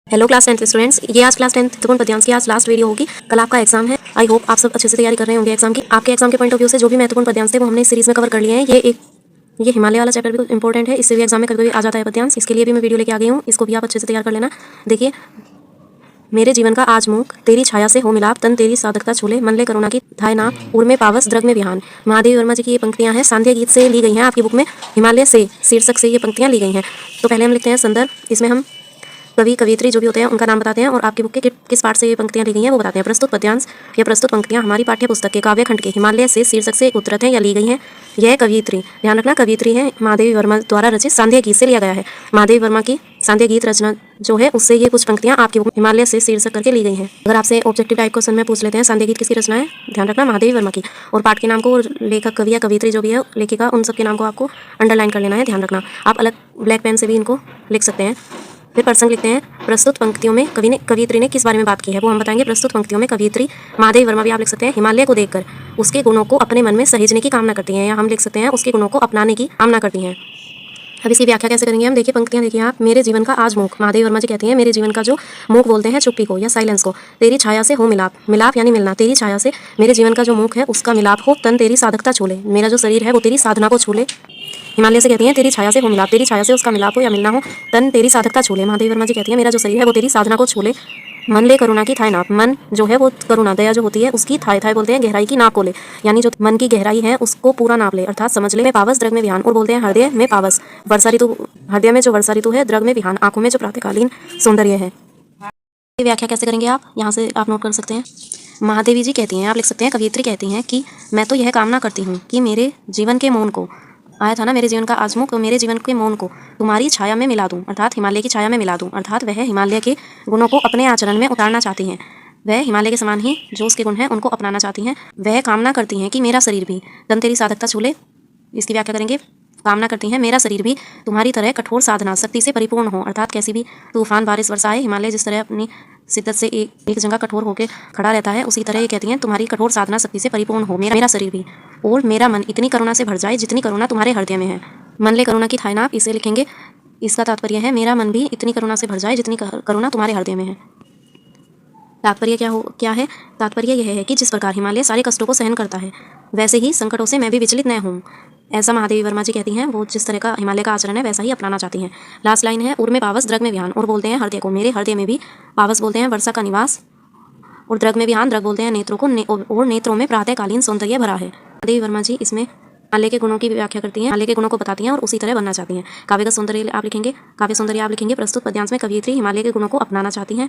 Hello class 10th students, ये आज class 10th त्रिकोण पद्यांश की आज लास्ट वीडियो होगी। कल आपका एग्जाम है। आई होप आप सब अच्छे से तैयारी कर रहे होंगे एग्जाम की। आपके एग्जाम के पॉइंट ऑफ व्यू से जो भी महत्वपूर्ण पद्यांश थे वो हमने इस सीरीज में कवर कर लिए हैं। ये हिमालय वाला चैप्टर भी इंपॉर्टेंट है, इससे भी एग्जाम में कभी आ जाता है पद्यांश। इसके लिए भी मैं वीडियो लेके आ गई हूँ, इसको भी आप अच्छे से तैयार कर लेना। देखिए, मेरे जीवन का आज मुख, तेरी छाया से हो मिलाप, तन तेरी साधकता छूले, मन ले करुणा की थाय नाप, उर में पावस द्रग में विहान। महादेवी वर्मा जी की ये पंक्तियां हैं, सांध्य गीत से ली गई हैं। आपकी बुक में हिमालय से शीर्षक से ये पंक्तियां ली गई हैं। तो पहले हम लिखते हैं संदर्भ। इसमें हम कवि कवियत्री जो भी होते हैं उनका नाम बताते हैं और आपकी बुक के किस पार्ट से ये पंक्तियां ली गई हैं वो बताते हैं। प्रस्तुत पद्यांश या प्रस्तुत पंक्तियां हमारी पाठ्य पुस्तक के काव्य खंड के हिमालय से शीर्षक से उद्धृत हैं या ली गई हैं। यह कवियत्री, ध्यान रखना, कवियत्री है महादेवी वर्मा द्वारा रचित सांध्य गीत से लिया गया है। महादेवी वर्मा की सांध्य गीत रचना जो है उससे ये कुछ पंक्तियां आपकी बुक हिमालय से शीर्षक करके ली गई हैं। अगर आपसे ऑब्जेक्टिव टाइप क्वेश्चन में पूछ लेते हैं सांध्य गीत किसकी रचना है, ध्यान रखना महादेवी वर्मा की। और पाठ के नाम को, लेखक कवि या कवियत्री जो भी है लेखिका, उन सबके नाम को आपको अंडरलाइन कर लेना है, ध्यान रखना। आप अलग ब्लैक पेन से भी इनको लिख सकते हैं। फिर प्रसंग लिखते हैं। प्रस्तुत पंक्तियों में कवियत्री ने किस बारे में बात की है वो हम बताएंगे। प्रस्तुत पंक्तियों में कवियत्री महादेवी वर्मा भी आप लिख सकते हैं। हिमालय को देखकर उसके गुणों को अपने मन में सहेजने की कामना करती हैं, या हम लिख सकते हैं उसके गुणों को अपनाने की कामना करती हैं। अब इसकी व्याख्या कैसे करेंगे हम, देखिए पंक्तियां देखिए आप। मेरे जीवन का आज मुख, महादेवी वर्मा जी कहती हैं मेरे जीवन का जो मुख बोलते हैं चुप्पी को या साइलेंस को। तेरी छाया से हो मिलाप, मिलाप यानी मिलना। तेरी छाया से मेरे जीवन का जो मुख है उसका मिलाप हो, तन तेरी साधकता छूले, मेरा जो शरीर है वो तेरी साधना को छूले। हिमालय से कहती हैं तेरी छाया से हो मिलाप, तेरी छाया से उसका मिलाप हो या मिलना हो, तन तेरी साधकता छूले। महादेवी वर्मा जी कहती हैं मेरा जो शरीर है वो तेरी साधना को छूले। मन ले करुणा की थाय नाप, मन जो है वो करुणा दया जो होती है उसकी थाय, थाय बोलते हैं गहराई की, नाप को ले, यानी जो मन की गहराई है उसको पूरा नाप ले, अर्थात समझ ले। में पावस द्रग में विहान, और बोलते हैं हृदय में पावस, वर्षा ऋतु, हृदय में जो वर्षा ऋतु है, द्रग में विहान, आंखों में जो प्रातःकालीन सौंदर्य है। व्याख्या कैसे करेंगे आप, यहाँ से आप नोट कर सकते हैं। महादेवी जी कहती हैं, आप लिख सकते हैं कवियत्री कहती हैं कि मैं तो यह कामना करती हूँ कि मेरे जीवन के मौन को, आया था ना मेरे जीवन का आजमुख, मेरे जीवन के मौन को तुम्हारी छाया में मिला दूं, अर्थात हिमालय की छाया में मिला दूं। अर्थात वह हिमालय के गुणों को अपने आचरण में उतारना चाहती हैं। वह हिमालय के समान ही जो उसके गुण हैं उनको अपनाना चाहती हैं। वह कामना करती हैं कि मेरा शरीर भी तन तेरी साधकता छूले। इसकी व्याख्या करेंगे। कामना करती हैं मेरा शरीर भी तुम्हारी तरह कठोर साधना शक्ति से परिपूर्ण हो, अर्थात कैसी भी तूफान बारिश वर्षा आए, हिमालय जिस तरह अपनी शिद्दत से एक जगह कठोर होकर खड़ा रहता है, उसी तरह ये कहती हैं तुम्हारी कठोर साधना शक्ति से परिपूर्ण हो मेरा शरीर भी, और मेरा मन इतनी करुणा से भर जाए जितनी करुणा तुम्हारे हृदय में है। मन ले करुणा की थाय नाप, इसे लिखेंगे। इसका तात्पर्य है मेरा मन भी इतनी करुणा से भर जाए जितनी करुणा तुम्हारे हृदय में है। तात्पर्य क्या है? तात्पर्य यह है कि जिस प्रकार हिमालय सारे कष्टों को सहन करता है वैसे ही संकटों से मैं भी विचलित न हूँ। ऐसा महादेवी वर्मा जी कहती हैं, वो जिस तरह का हिमालय का आचरण है वैसा ही अपनाना चाहती हैं। लास्ट लाइन है, उर में पावस द्रग में विहान, और बोलते हैं हृदय को, मेरे हृदय में भी पावस बोलते हैं वर्षा का निवास, और द्रग में विहान, द्रग बोलते हैं नेत्रों को, और नेत्रों में प्रातःकालीन सौंदर्य भरा है। महादेवी वर्मा जी इसमें हिमालय के गुणों की व्याख्या करती हैं, हिमालय के गुणों को बताती हैं और उसी तरह बनना चाहती हैं। काव्य सौंदर्य आप लिखेंगे। प्रस्तुत पद्यांश में कवियत्री हिमालय के गुणों को अपनाना चाहती हैं।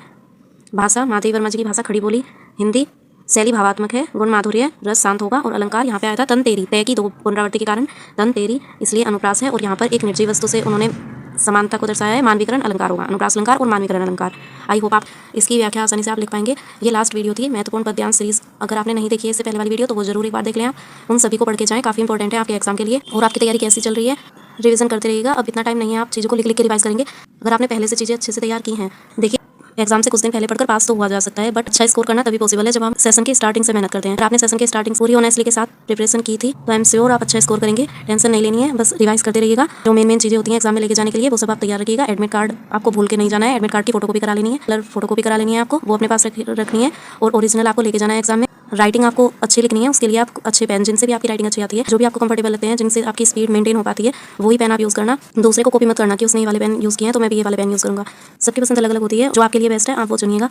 भाषा, महादेवी वर्मा जी की भाषा खड़ी बोली हिंदी, शैली भावात्मक है, गुण माधुर्य, रस शांत होगा, और अलंकार यहाँ पे आया था तन तेरी, तय की 2 पुनरावृत्ति के कारण तन तेरी इसलिए अनुप्रास है, और यहाँ पर एक निर्जीव वस्तु से उन्होंने समानता को दर्शाया है। मानवीकरण अलंकार होगा, अनुप्रास अलंकार और मानवीकरण अलंकार। आई होप आप इसकी व्याख्या आसानी से आप लिख पाएंगे। ये लास्ट वीडियो थी महत्वपूर्ण पद्यांश सीरीज। अगर आपने नहीं देखी है इससे पहले वाली वीडियो तो वो जरूर एक बार देख लें आप, उन सभी को पढ़ के जाएं, काफ़ी इंपॉर्टेंट है आपके एग्जाम के लिए। और आपकी तैयारी कैसी चल रही है, रिवीजन करते रहिएगा। अब इतना टाइम नहीं है, आप चीज़ों को लिख के रिवाइज करेंगे। अगर आपने पहले से चीज़ें अच्छे से तैयार की हैं, देखिए एग्जाम से कुछ दिन पहले पढ़कर पास तो हुआ जा सकता है, बट अच्छा स्कोर करना तभी पॉसिबल है जब हम सेशन की स्टार्टिंग से मेहनत करते हैं। अगर आपने सेशन की स्टार्टिंग पूरी ऑनेस्टली के साथ प्रिपरेशन की थी तो आई एम श्योर आप अच्छा स्कोर करेंगे। टेंशन नहीं लेनी है, बस रिवाइज करते रहिएगा। जो मेन चीज़ें होती हैं एग्जाम में लेके जाने के लिए वो सब आप तैयार रखिएगा। एडमिट कार्ड आपको भूल के नहीं जाना है, एडमिट कार्ड की फोटोकॉपी करा लेनी है, कलर फोटोकॉपी करा लेनी है आपको, वो अपने पास रखनी है, और ओरिजिनल आपको लेके जाना है एग्जाम में। राइटिंग आपको अच्छी लिखनी है, उसके लिए आप अच्छे पेन, जिनसे भी आपकी राइटिंग अच्छी आती है, जो भी आपको कंफर्टेबल लगते हैं, जिनसे आपकी स्पीड मेंटेन हो पाती है, वही पेन आप यूज़ करना। दूसरे को कॉपी मत करना कि उसने ये वाले पेन यूज़ किए हैं तो मैं भी ये वाले पेन यूज़ करूँगा। सबकी पसंद अलग अलग होती है, जो आपके लिए बेस्ट है आप वो चुनिएगा।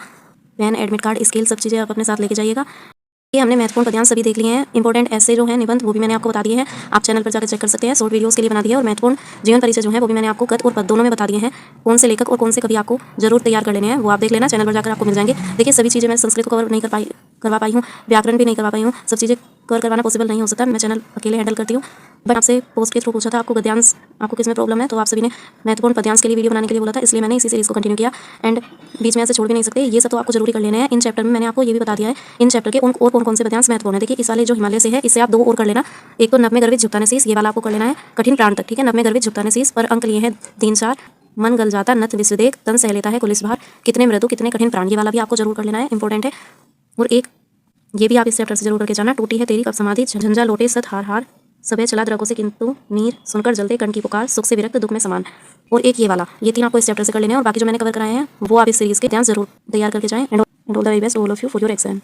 पेन, एडमिट कार्ड, स्केल, सब चीज़ें आप अपने साथ लेके जाइएगा। ये हमने महत्वपूर्ण पद्यांश सभी देख लिए हैं। इंपॉर्टेंट ऐसे जो है निबंध वो भी मैंने आपको बता दिए हैं, आप चैनल पर जाकर चेक कर सकते हैं। शॉर्ट वीडियोस के लिए बना दिया है, और महत्वपूर्ण जीवन परिचय जो है वो भी मैंने आपको गद्य और पद्य दोनों में बता दिए हैं। कौन से लेखक और कौन से कवि आपको जरूर तैयार कर लेने हैं वो आप देख लेना, चैनल पर जाकर आपको मिल जाएंगे। देखिए सभी चीज़ें मैं संस्कृत को कवर नहीं करवा पाई हूँ, व्याकरण भी नहीं करवा पाई हूँ, सब चीज़ें कवर करवाना पॉसिबल नहीं हो सकता, मैं चैनल अकेले हैंडल करती हूँ। बट आपसे पोस्ट के थ्रू पूछा था आपको गद्यांश, आपको किस में प्रॉब्लम है, तो आप सभी ने महत्वपूर्ण पद्यांश के लिए वीडियो बनाने के लिए बोला था, इसलिए मैंने इसी सीरीज को कंटिन्यू किया। एंड बीच में ऐसे छोड़ भी नहीं सकते, ये सब तो आपको जरूरी कर लेना है। इन चैप्टर में मैंने आपको ये भी बता दिया है इन चैप्टर के और कौन से पद्यांश महत्वपूर्ण है। देखिए इस वाले जो हिमालय से है इससे आप 2 और कर लेना। एक तो नभ में गर्वित झुकता शीस, ये वाला आपको कर लेना है कठिन प्राण तक, ठीक है। नभ में गर्वित झुकता शीस पर अंक लिए हैं 3-4। मन गल जाता नत विश्व देख, तन सह लेता है कुलिस भार, कितने मृदु कितने कठिन प्राण, ये वाला भी आपको जरूर कर लेना है, इंपॉर्टेंट है। और एक ये भी आप इस चैप्टर से जरूर करके जाना, टूटी है तेरी कब समाधि, झंझा लोटे सत हार हार, सबे चला द्रगों से किंतु मीर सुनकर जलते कण की पुकार, सुख से विरक्त दुख में समान। और एक ये वाला, ये 3 आपको इस चैप्टर से कर लेने हैं और बाकी जो मैंने कवर कराए हैं वो आप इस सीरीज के ध्यान जरूर तैयार करके जाएं। And all the very best all of you for your exam.